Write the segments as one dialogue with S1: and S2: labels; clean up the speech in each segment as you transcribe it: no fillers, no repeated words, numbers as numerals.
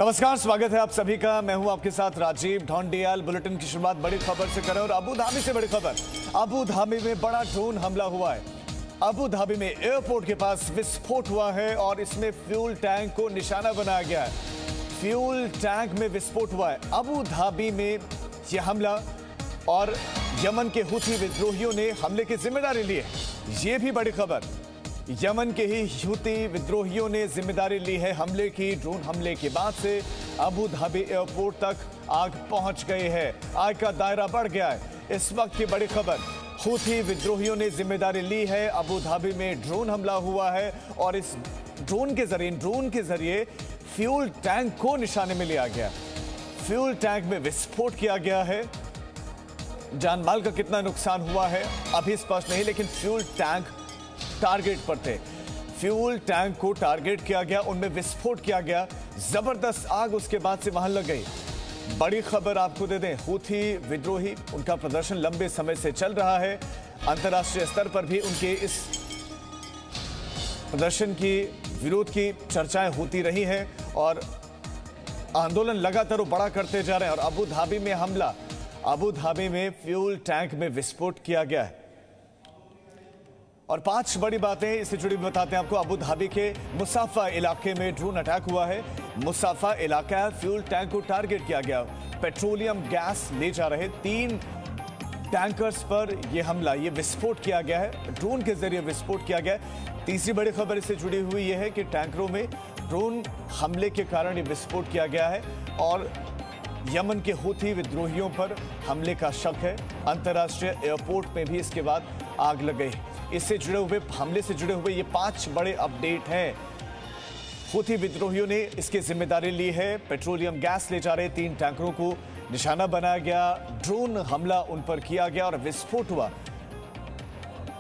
S1: नमस्कार, स्वागत है आप सभी का। मैं हूं आपके साथ राजीव ढोंडियाल। बुलेटिन की शुरुआत बड़ी खबर से करें और अबू धाबी से बड़ी खबर। अबू धाबी में बड़ा ड्रोन हमला हुआ है। अबू धाबी में एयरपोर्ट के पास विस्फोट हुआ है और इसमें फ्यूल टैंक को निशाना बनाया गया है। फ्यूल टैंक में विस्फोट हुआ है। अबू धाबी में यह हमला और यमन के हुथी विद्रोहियों ने हमले की जिम्मेदारी ली है। यह भी बड़ी खबर। यमन के ही हुथी विद्रोहियों ने जिम्मेदारी ली है हमले की। ड्रोन हमले के बाद से अबू धाबी एयरपोर्ट तक आग पहुंच गई है। आग का दायरा बढ़ गया है। इस वक्त की बड़ी खबर, हुथी विद्रोहियों ने जिम्मेदारी ली है। अबू धाबी में ड्रोन हमला हुआ है और इस ड्रोन के जरिए फ्यूल टैंक को निशाने में लिया गया। फ्यूल टैंक में विस्फोट किया गया है। जान माल का कितना नुकसान हुआ है अभी स्पष्ट नहीं, लेकिन फ्यूल टैंक टारगेट पर थे। फ्यूल टैंक को टारगेट किया गया, उनमें विस्फोट किया गया। जबरदस्त आग उसके बाद से वहां लग गई। बड़ी खबर आपको दे दें, हुथी विद्रोही, उनका प्रदर्शन लंबे समय से चल रहा है। अंतर्राष्ट्रीय स्तर पर भी उनके इस प्रदर्शन की विरोध की चर्चाएं होती रही हैं और आंदोलन लगातार बड़ा करते जा रहे हैं। और अबू धाबी में हमला, अबू धाबी में फ्यूल टैंक में विस्फोट किया गया है। और 5 बड़ी बातें इससे जुड़ी बताते हैं आपको। अबू धाबी के मुसाफा इलाके में ड्रोन अटैक हुआ है। मुसाफा इलाका, फ्यूल टैंक को टारगेट किया गया। पेट्रोलियम गैस ले जा रहे 3 टैंकर्स पर यह हमला, यह विस्फोट किया गया है। ड्रोन के जरिए विस्फोट किया गया है। तीसरी बड़ी खबर इससे जुड़ी हुई यह है कि टैंकरों में ड्रोन हमले के कारण यह विस्फोट किया गया है और यमन के हुथी विद्रोहियों पर हमले का शक है। अंतर्राष्ट्रीय एयरपोर्ट में भी इसके बाद आग लग गई। इससे जुड़े हुए हमले से जुड़े हुए ये 5 बड़े अपडेट हैं। हुथी विद्रोहियों ने इसकी जिम्मेदारी ली है। पेट्रोलियम गैस ले जा रहे 3 टैंकरों को निशाना बनाया गया। ड्रोन हमला उन पर किया गया और विस्फोट हुआ।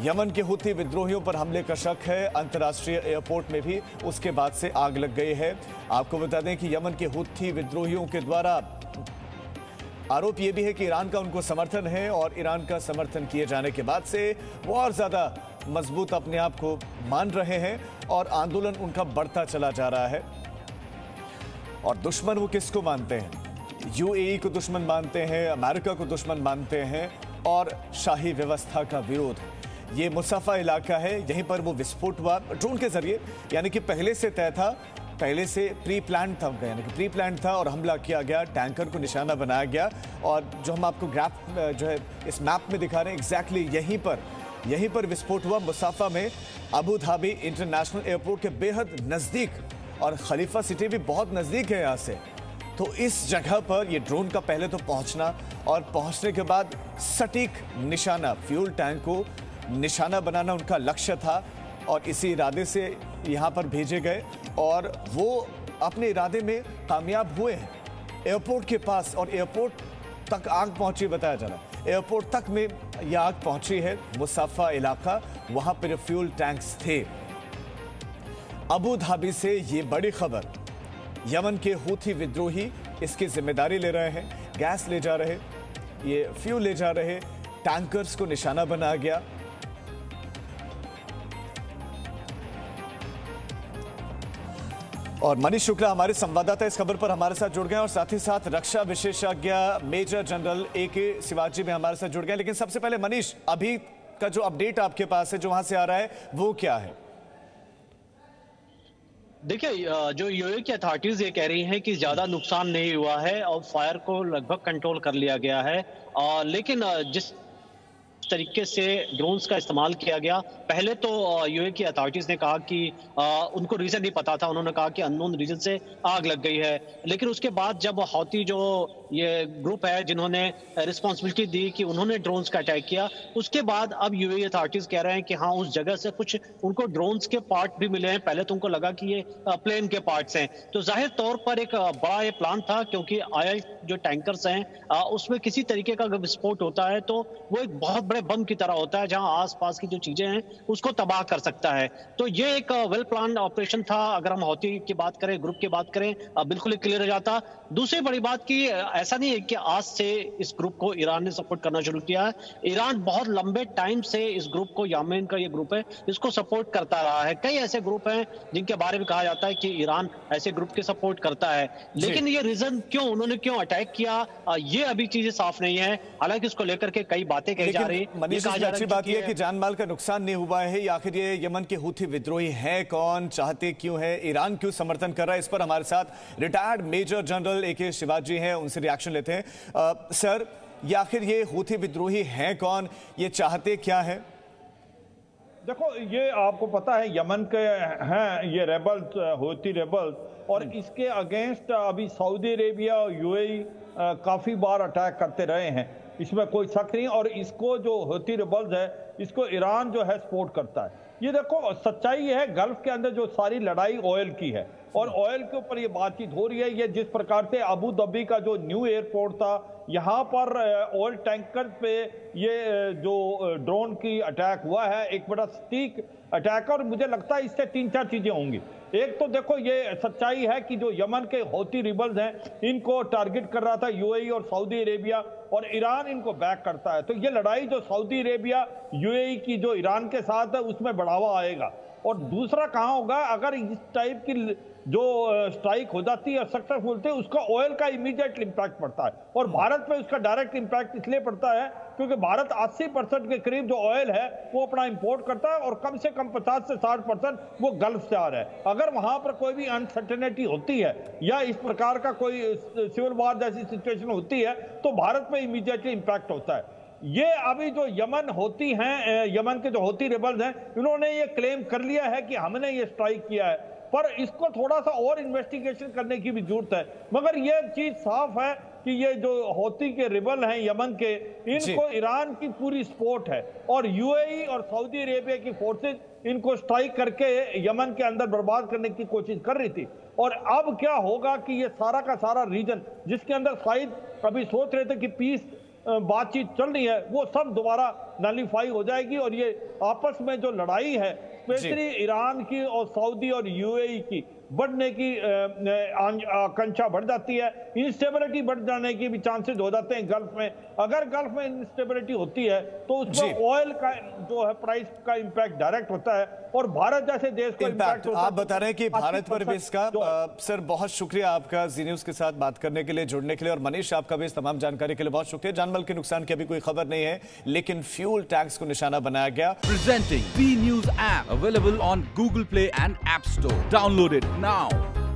S1: यमन के हुथी विद्रोहियों पर हमले का शक है। अंतर्राष्ट्रीय एयरपोर्ट में भी उसके बाद से आग लग गई है। आपको बता दें कि यमन के हुथी विद्रोहियों के द्वारा आरोप यह भी है कि ईरान का उनको समर्थन है और ईरान का समर्थन किए जाने के बाद से वो और ज्यादा मजबूत अपने आप को मान रहे हैं और आंदोलन उनका बढ़ता चला जा रहा है। और दुश्मन वो किसको मानते हैं? यूएई को दुश्मन मानते हैं, अमेरिका को दुश्मन मानते हैं और शाही व्यवस्था का विरोध। ये मुसाफा इलाका है, यहीं पर वो विस्फोट हुआ ड्रोन के जरिए, यानी कि पहले से तय था, पहले से प्री प्लान था, यानी कि प्री प्लान था और हमला किया गया। टैंकर को निशाना बनाया गया और जो हम आपको ग्राफ जो है इस मैप में दिखा रहे हैं, एग्जैक्टली यहीं पर विस्फोट हुआ। मुसाफा में अबू धाबी इंटरनेशनल एयरपोर्ट के बेहद नजदीक, और खलीफा सिटी भी बहुत नजदीक है यहाँ से। तो इस जगह पर ये ड्रोन का पहले तो पहुंचना और पहुंचने के बाद सटीक निशाना, फ्यूल टैंक को निशाना बनाना उनका लक्ष्य था और इसी इरादे से यहाँ पर भेजे गए और वो अपने इरादे में कामयाब हुए हैं। एयरपोर्ट के पास और एयरपोर्ट तक आग पहुंची, बताया जा रहा है। एयरपोर्ट तक में यह आग पहुंची है। मुसाफा इलाका, वहां पर फ्यूल टैंक्स थे। अबू धाबी से ये बड़ी खबर, यमन के हुथी विद्रोही इसकी जिम्मेदारी ले रहे हैं। गैस ले जा रहे, ये फ्यूल ले जा रहे टैंकर्स को निशाना बनाया गया। और मनीष शुक्ला हमारे संवाददाता इस खबर पर हमारे साथ जुड़ गए और साथ ही साथ रक्षा विशेषज्ञ मेजर जनरल AK शिवाजी में हमारे साथ जुड़ गए। लेकिन सबसे पहले मनीष, अभी का जो अपडेट आपके पास है, जो वहां से आ रहा है, वो क्या है?
S2: देखिए, जो यूएई की अथॉरिटीज ये कह रही हैं कि ज्यादा नुकसान नहीं हुआ है और फायर को लगभग कंट्रोल कर लिया गया है। लेकिन जिस तरीके से ड्रोन्स का इस्तेमाल किया गया, पहले तो यूएई की अथॉरिटीज ने कहा कि उनको रीजन नहीं पता था। उन्होंने कहा कि अननोन रीजन से आग लग गई है। लेकिन उसके बाद जब हौती जो ये ग्रुप है जिन्होंने रिस्पॉन्सिबिलिटी दी कि उन्होंने ड्रोन्स का अटैक किया, उसके बाद अब यूएई अथॉरिटीज कह रहे हैं कि हाँ, उस जगह से कुछ उनको ड्रोन्स के पार्ट भी मिले हैं। पहले तो उनको लगा कि ये प्लेन के पार्ट्स हैं। तो जाहिर तौर पर एक बड़ा ये प्लान था, क्योंकि आयल जो टैंकर्स हैं उसमें किसी तरीके का अगर विस्फोट होता है तो वो एक बहुत बड़े बम की तरह होता है, जहां आसपास की जो चीजें हैं उसको तबाह कर सकता है। तो ये एक वेल प्लान ऑपरेशन था। अगर हम हौती की बात करें, ग्रुप की बात करें, बिल्कुल क्लियर हो जाता। दूसरी बड़ी बात कि ऐसा नहीं है कि आज से इस ग्रुप को ईरान ने सपोर्ट करना शुरू किया है। ईरान बहुत लंबे टाइम से इस ग्रुप को, यमन का ये ग्रुप है, इसको सपोर्ट करता रहा है। कई ऐसे ग्रुप हैं जिनके बारे में कहा जाता है कि ईरान ऐसे ग्रुप के सपोर्ट करता है, लेकिन ये रीजन क्यों, उन्होंने क्यों अटैक किया, ये अभी चीजें साफ नहीं है। हालांकि इसको लेकर के कई बातें कही जा रही है।
S1: मनीष, अच्छी बात यह है कि जान माल का नुकसान नहीं हुआ है। आखिर ये यमन के हूथी विद्रोही हैं कौन, चाहते क्यों है, ईरान क्यों समर्थन कर रहा है, इस पर हमारे साथ retired major general AK Shivaji हैं, उनसे रिएक्शन लेते हैं। सर, ये आखिर ये हूथी विद्रोही हैं कौन, ये चाहते क्या है?
S3: देखो, ये आपको पता है यमन के हैं ये रेबल्स, हूथी रेबल्स, और इसके अगेंस्ट अभी सऊदी अरेबिया और UAE काफी बार अटैक करते रहे हैं, इसमें कोई शक नहीं। और इसको जो हूथी रेबल्स है, इसको ईरान जो है सपोर्ट करता है। ये देखो, सच्चाई है, गल्फ के अंदर जो सारी लड़ाई ऑयल की है और ऑयल के ऊपर ये बातचीत हो रही है। ये जिस प्रकार से अबू धाबी का जो न्यू एयरपोर्ट था, यहाँ पर ऑयल टैंकर पे ये जो ड्रोन की अटैक हुआ है, एक बड़ा सटीक अटैक है। और मुझे लगता है इससे 3-4 चीजें होंगी। एक तो देखो, ये सच्चाई है कि जो यमन के हौती रिबल्स हैं, इनको टारगेट कर रहा था UAE और सऊदी अरेबिया, और ईरान इनको बैक करता है। तो ये लड़ाई जो सऊदी अरेबिया UAE की जो ईरान के साथ है, उसमें बढ़ावा आएगा। और दूसरा कहाँ होगा, अगर इस टाइप की जो स्ट्राइक हो जाती है, सक्सेसफुल थे, उसका ऑयल का इमीडिएट इंपैक्ट पड़ता है। और भारत पे उसका डायरेक्ट इंपैक्ट इसलिए पड़ता है क्योंकि भारत 80% के करीब जो ऑयल है वो अपना इंपोर्ट करता है, और कम से कम 50 से 60% वो गल्फ से आ रहा है। अगर वहां पर कोई भी अनसर्टेनिटी होती है या इस प्रकार का कोई सिविल वॉर जैसी सिचुएशन होती है, तो भारत पे इमीडिएटली इंपैक्ट होता है। ये अभी जो यमन होती हैं, यमन के जो हूथी रेबल्स हैं, इन्होंने ये क्लेम कर लिया है कि हमने ये स्ट्राइक किया है, पर इसको थोड़ा सा और इन्वेस्टिगेशन करने की भी जरूरत है। मगर ये चीज साफ है कि ये जो हौती के रिबल हैं यमन के, इनको ईरान की पूरी सपोर्ट है, और UAE और सऊदी अरेबिया की फोर्सेज इनको स्ट्राइक करके यमन के अंदर बर्बाद करने की कोशिश कर रही थी। और अब क्या होगा कि ये सारा का सारा रीजन, जिसके अंदर शायद कभी सोच रहे थे कि पीस बातचीत चल रही है, वो सब दोबारा नलीफाई हो जाएगी। और ये आपस में जो लड़ाई है, स्पेशली ईरान की और सऊदी और UAE की, बढ़ने की आकांक्षा बढ़ जाती है। इंस्टेबिलिटी बढ़ जाने की भी चांसेस हो जाते हैं गल्फ में। अगर गल्फ में इंस्टेबिलिटी होती है तो उसमें ऑयल का जो है प्राइस का इंपैक्ट डायरेक्ट होता है, और भारत जैसे देश को इंपैक्ट होता है।
S1: आप बता रहे हैं कि भारत पर भी इसका सर, बहुत शुक्रिया आपका जी न्यूज के साथ बात करने के लिए, जुड़ने के लिए, और मनीष आपका भी इस तमाम जानकारी के लिए बहुत शुक्रिया। जानमाल के नुकसान की अभी कोई खबर नहीं है, लेकिन फ्यूल टैंक्स को निशाना बनाया गया।
S4: Presenting V news app available on Google Play and App Store. Download it now.